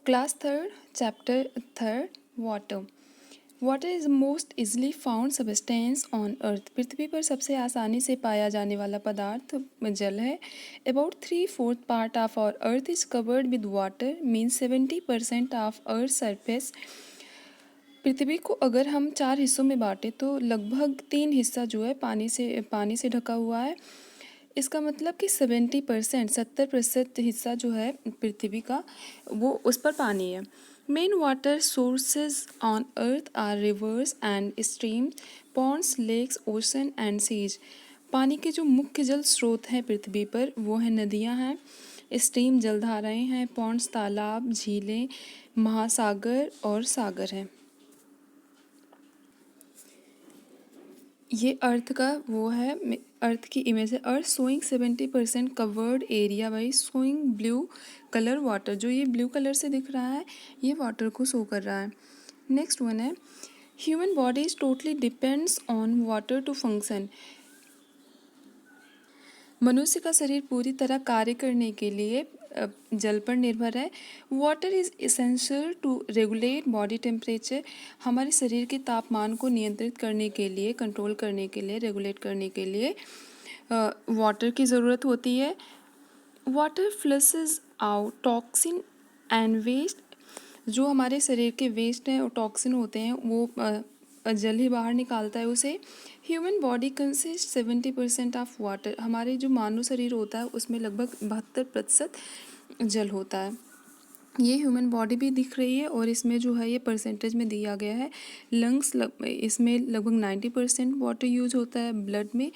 Class third chapter third water. Water is most easily found substance on earth. पृथ्वी पर सबसे आसानी से पाया जाने वाला पदार्थ जल है। About 3/4 part of our earth is covered with water, means 70% of earth surface. पृथ्वी को अगर हम 4 हिस्सों में बांटें तो लगभग 3 हिस्सा जो है पानी से ढका हुआ है। इसका मतलब कि 70% 70% हिस्सा जो है पृथ्वी का वो उस पर पानी है। Main water sources on earth are rivers and streams, ponds, lakes, ocean and seas. पानी के जो मुख्य जल स्रोत हैं पृथ्वी पर वो हैं नदियां हैं, स्ट्रीम जलधाराएं हैं, पॉन्ड्स तालाब, झीलें, महासागर और सागर हैं। ये अर्थ का वो है, अर्थ की इमेज है। Earth showing 70% covered area by showing blue colour water. जो ये ब्लू कलर से दिख रहा है ये वाटर को शो कर रहा है। नेक्स्ट वन है human body is totally depends on water to function. मनुष्य का शरीर पूरी तरह कार्य करने के लिए जल पर निर्भर है। Water is essential to regulate body temperature. हमारे शरीर के तापमान को नियंत्रित करने के लिए, कंट्रोल करने के लिए, रेगुलेट करने के लिए वाटर की ज़रूरत होती है। Water flushes out toxin and waste. जो हमारे शरीर के वेस्ट हैं और टॉक्सिन होते हैं वो जल ही बाहर निकालता है उसे। Human body consist 70% of water. हमारे जो मानव शरीर होता है उसमें लगभग 72% जल होता है। ये ह्यूमन बॉडी भी दिख रही है और इसमें जो है ये परसेंटेज में दिया गया है। लंग्स इसमें लगभग 90% वाटर यूज होता है। ब्लड में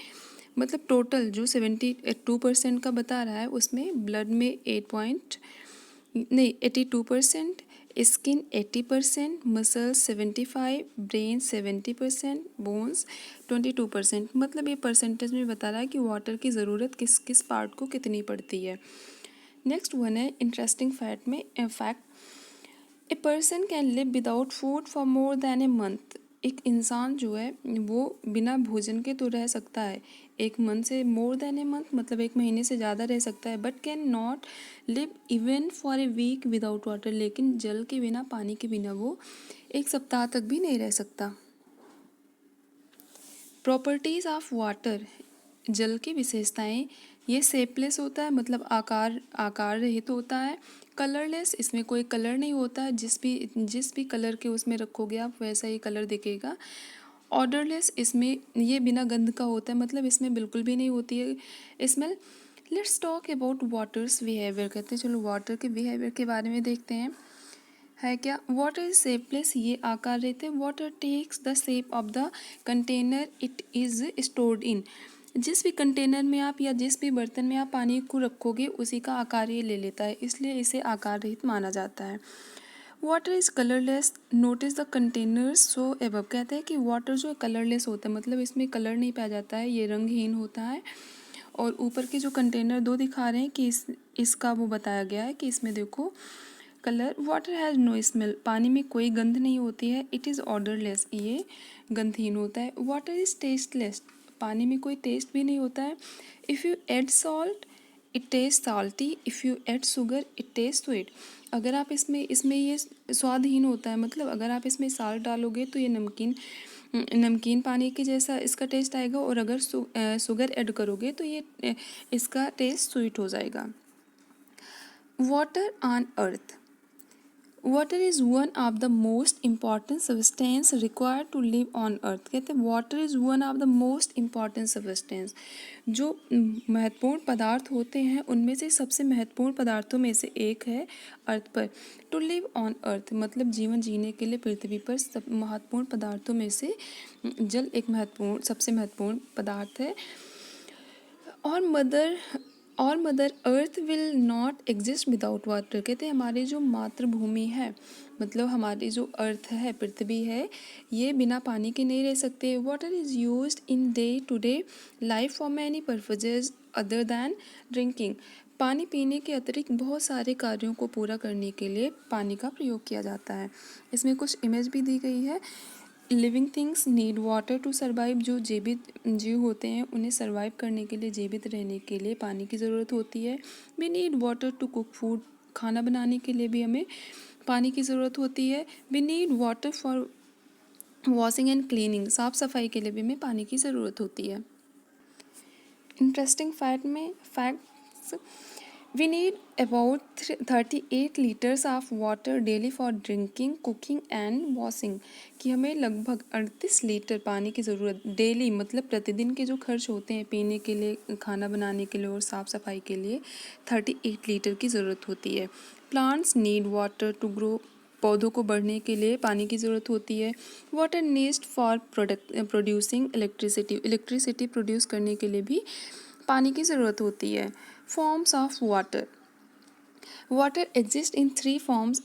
मतलब टोटल जो 72% का बता रहा है उसमें ब्लड में 82%, स्किन 80%, मसल्स 75%, ब्रेन 70%, बोन्स 22%। मतलब ये परसेंटेज में बता रहा है कि वाटर की ज़रूरत किस किस पार्ट को कितनी पड़ती है। नेक्स्ट वन है इंटरेस्टिंग फैक्ट में fact a person can live without food for more than a month. एक इंसान जो है वो बिना भोजन के तो रह सकता है एक मंथ से, मोर देन ए मंथ मतलब एक महीने से ज़्यादा रह सकता है, but can not live even for a week without water. लेकिन जल के बिना, पानी के बिना वो एक सप्ताह तक भी नहीं रह सकता। प्रॉपर्टीज़ ऑफ वाटर, जल की विशेषताएं। ये शेपलेस होता है मतलब आकार रहित होता है। कलरलेस, इसमें कोई कलर नहीं होता है, जिस भी कलर के उसमें रखोगे आप वैसा ही कलर दिखेगा। ऑर्डरलेस, इसमें ये बिना गंध का होता है मतलब इसमें बिल्कुल भी नहीं होती है smell. Let's talk about waters behaviour. कहते हैं चलो वाटर के बिहेवियर के बारे में देखते हैं है क्या। वाटर इज शेपलेस, ये आकार रहते हैं। Water takes the shape of the container it is stored in. जिस भी कंटेनर में आप या जिस भी बर्तन में आप पानी को रखोगे उसी का आकार ये ले लेता है, इसलिए इसे आकार रहित माना जाता है। Water is colourless, notice the containers so above. कहते हैं कि वाटर जो है कलरलेस होता है मतलब इसमें कलर नहीं पाया जाता है, ये रंगहीन होता है। और ऊपर के जो कंटेनर दो दिखा रहे हैं कि इसका वो बताया गया है कि इसमें देखो colour. Water has no smell, पानी में कोई गंध नहीं होती है। इट इज़ ऑर्डरलेस, ये गंधहीन होता है। वाटर इज़ टेस्टलेस, पानी में कोई टेस्ट भी नहीं होता है। If you add salt it taste salty, if you add sugar it taste sweet. अगर आप इसमें ये स्वादहीन होता है मतलब अगर आप इसमें साल्ट डालोगे तो ये नमकीन पानी के जैसा इसका टेस्ट आएगा, और अगर शुगर ऐड करोगे तो ये इसका टेस्ट स्वीट हो जाएगा। Water on earth, water is one of the most important substance required to live on earth. कहते हैं water is one of the most important substance. जो महत्वपूर्ण पदार्थ होते हैं उनमें से सबसे महत्वपूर्ण पदार्थों में से एक है अर्थ पर। टू लिव ऑन अर्थ मतलब जीवन जीने के लिए पृथ्वी पर सब महत्वपूर्ण पदार्थों में से जल एक सबसे महत्वपूर्ण पदार्थ है। और mother earth will not exist without water. कहते हैं हमारी जो मातृभूमि है मतलब हमारी जो अर्थ है, पृथ्वी है, ये बिना पानी के नहीं रह सकते। Water is used in day to day life for many purposes other than drinking. पानी पीने के अतिरिक्त बहुत सारे कार्यों को पूरा करने के लिए पानी का प्रयोग किया जाता है। इसमें कुछ इमेज भी दी गई है। Living things need water to survive. जो जीवित जीव होते हैं उन्हें सर्वाइव करने के लिए, जीवित रहने के लिए पानी की ज़रूरत होती है। We need water to cook food, खाना बनाने के लिए भी हमें पानी की ज़रूरत होती है। We need water for washing and cleaning, साफ़ सफाई के लिए भी हमें पानी की ज़रूरत होती है। Interesting facts, we need about 38 litres of water daily for drinking, cooking and washing, कि हमें लगभग 38 लीटर पानी की ज़रूरत डेली, मतलब प्रतिदिन के जो खर्च होते हैं पीने के लिए, खाना बनाने के लिए और साफ़ सफाई के लिए 38 लीटर की ज़रूरत होती है। Plants need water to grow, पौधों को बढ़ने के लिए पानी की ज़रूरत होती है। Water needs for producing electricity produce करने के लिए भी पानी की ज़रूरत होती है। Forms of water, water exist in 3 forms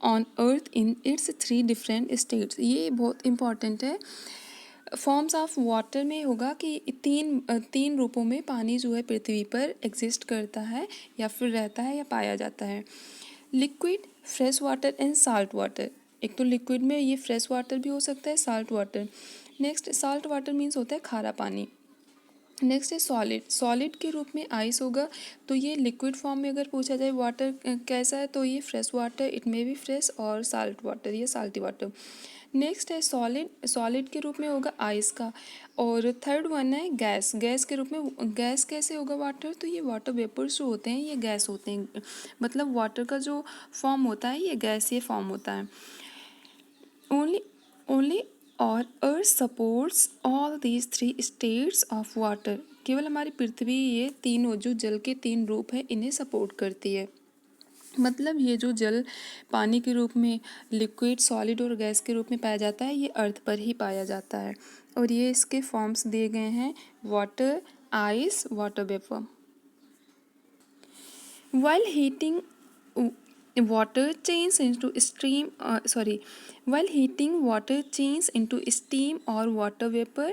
on earth in its 3 different states, ये बहुत इंपॉर्टेंट है। फॉर्म्स ऑफ वाटर में होगा कि तीन रूपों में पानी जो है पृथ्वी पर एग्जिस्ट करता है या फिर रहता है या पाया जाता है। Liquid, fresh water and salt water. एक तो लिक्विड में ये फ्रेश वाटर भी हो सकता है, salt water. Next salt water means होता है खारा पानी। नेक्स्ट है सॉलिड, सॉलिड के रूप में आइस होगा, तो ये लिक्विड फॉर्म में अगर पूछा जाए वाटर कैसा है तो ये fresh water, it may be fresh, और साल्ट वाटर, ये साल्टी वाटर। नेक्स्ट है सॉलिड, सॉलिड के रूप में होगा आइस का। और थर्ड वन है गैस, गैस के रूप में, गैस कैसे होगा वाटर, तो ये वाटर वेपर्स जो होते हैं ये गैस होते हैं, मतलब वाटर का जो फॉर्म होता है ये गैसीय फॉर्म होता है। ओनली और earth supports all these 3 states of water, केवल हमारी पृथ्वी ये तीनों जो जल के 3 रूप हैं इन्हें सपोर्ट करती है। मतलब ये जो जल पानी के रूप में, लिक्विड, सॉलिड और गैस के रूप में पाया जाता है ये अर्थ पर ही पाया जाता है। और ये इसके फॉर्म्स दिए गए हैं, water, ice, water vapour. While heating water changes into steam, while heating water changes into steam और water vapor,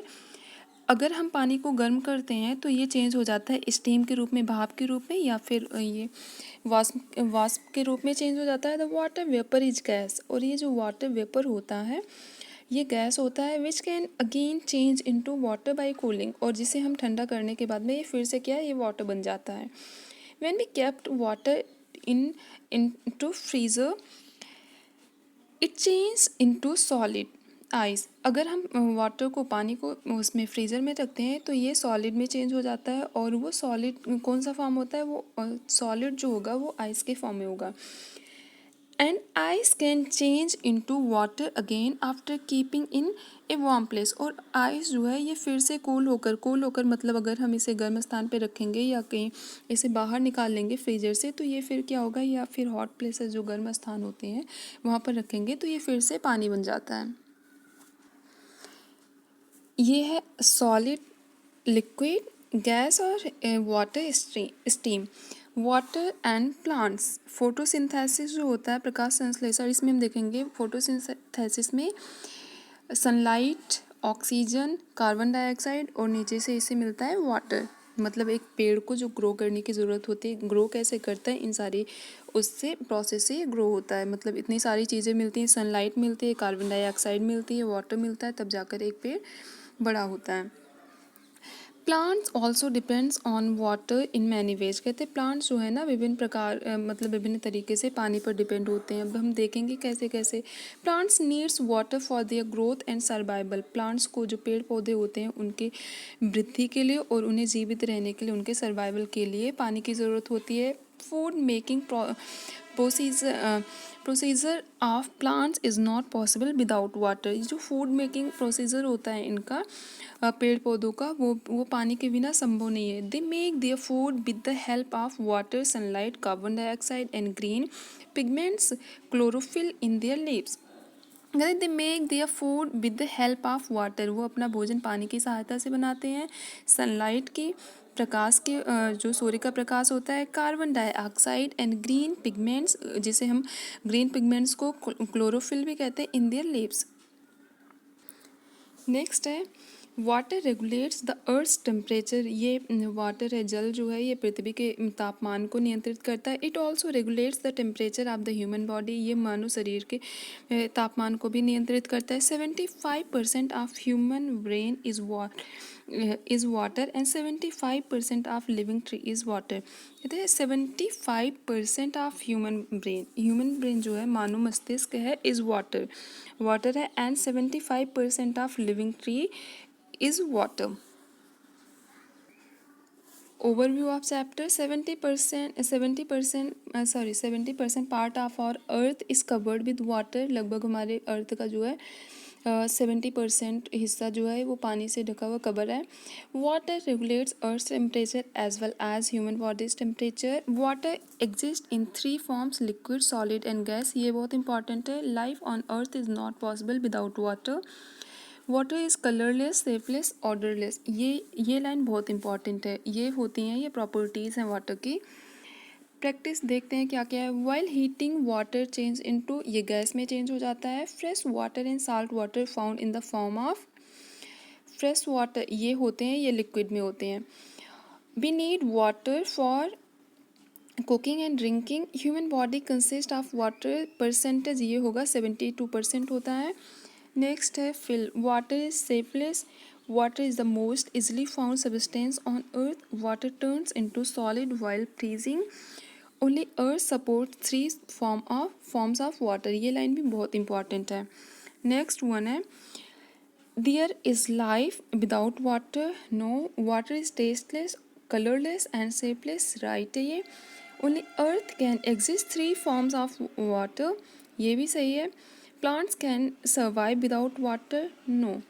अगर हम पानी को गर्म करते हैं तो ये चेंज हो जाता है स्टीम के रूप में, भाप के रूप में, या फिर ये वाष्प के रूप में चेंज हो जाता है। The water vapour is gas, और ये जो वाटर वेपर होता है ये गैस होता है, which can again change into water bye cooling, और जिसे हम ठंडा करने के बाद में ये फिर से क्या है, ये वाटर बन जाता है। When we kept water into freezer, it changed into solid ice. अगर हम वाटर को, पानी को उसमें फ्रीज़र में रखते हैं तो ये सॉलिड में चेंज हो जाता है, और वो सॉलिड कौन सा फॉर्म होता है, वो सॉलिड जो होगा वो आइस के फॉर्म में होगा। And ice can change into water again after keeping in a warm place, और आइस जो है ये फिर से कूल होकर मतलब अगर हम इसे गर्म स्थान पे रखेंगे या कहीं इसे बाहर निकाल लेंगे फ्रीजर से तो ये फिर क्या होगा, या फिर हॉट प्लेसेस जो गर्म स्थान होते हैं वहाँ पर रखेंगे तो ये फिर से पानी बन जाता है। ये है सॉलिड, लिक्विड, गैस और water steam. Water and plants, photosynthesis जो होता है, प्रकाश संश्लेषण, इसमें हम देखेंगे फोटोसिंथेसिस में सनलाइट, ऑक्सीजन, कार्बन डाइऑक्साइड और नीचे से इसे मिलता है वाटर। मतलब एक पेड़ को जो ग्रो करने की ज़रूरत होती है, ग्रो कैसे करता है, इन सारी उससे प्रोसेस से ग्रो होता है। मतलब इतनी सारी चीज़ें मिलती हैं, सनलाइट मिलती है, कार्बन डाइऑक्साइड मिलती है, वाटर मिलता है, तब जाकर एक पेड़ बड़ा होता है। Plants also depends on water in many ways, कहते हैं प्लांट्स जो है ना विभिन्न प्रकार मतलब विभिन्न तरीके से पानी पर डिपेंड होते हैं। अब हम देखेंगे कैसे कैसे। Plants needs water for their growth and survival, plants को, जो पेड़ पौधे होते हैं उनके वृद्धि के लिए और उन्हें जीवित रहने के लिए, उनके सर्वाइवल के लिए पानी की ज़रूरत होती है। Food making procedure of plants is not possible without water, जो फूड मेकिंग प्रोसीजर होता है इनका, पेड़ पौधों का, वो पानी के बिना संभव नहीं है। They make their food with the help of water, sunlight, carbon dioxide and green pigments, chlorophyll in their leaves. They make their food with the help of water, वो अपना भोजन पानी की सहायता से बनाते हैं, सनलाइट की, प्रकाश के, जो सूर्य का प्रकाश होता है, carbon dioxide and green pigments, जिसे हम ग्रीन पिगमेंट्स को क्लोरोफिल भी कहते हैं, इन देयर लीव्स। नेक्स्ट है water regulates the earth's temperature, ये वाटर है, जल जो है ये पृथ्वी के तापमान को नियंत्रित करता है। It also regulates the temperature of the human body, ये मानव शरीर के तापमान को भी नियंत्रित करता है। 75% of human brain is water and 75% of living tree is water. कहते हैं 75% ऑफ ह्यूमन ब्रेन जो है मानव मस्तिष्क है इज़ वाटर है, and 75% of living tree is water. Overview of chapter: 70% part of our earth is covered with water। लगभग हमारे अर्थ का जो है 70% हिस्सा जो है वो पानी से ढका हुआ कवर है। Water regulates earth temperature as well as human bodies temperature. Water exist in 3 forms: liquid, solid and gas. ये बहुत इंपॉर्टेंट है। Life on earth is not possible without water. Water is colourless, shapeless, odourless. ये line बहुत important है। ये होती हैं, ये प्रॉपर्टीज़ हैं वाटर की। प्रैक्टिस देखते हैं क्या क्या है। While heating water change into, ये गैस में चेंज हो जाता है। Fresh water and salt water found in the form of, fresh water ये होते हैं, ये लिक्विड में होते हैं। We need water for cooking and drinking. Human body consist of water, percentage ये होगा 72% होता है। नेक्स्ट है फिल। Water is shapeless. Water is the most easily found substance on earth. Water turns into solid while freezing. Only earth support 3 forms of water. ये line भी बहुत important है। नेक्स्ट वन है there is life without water. No, water is tasteless, colourless and shapeless. Right है ये। Only earth can exist 3 forms of water. ये भी सही है। Plants can survive without water. No,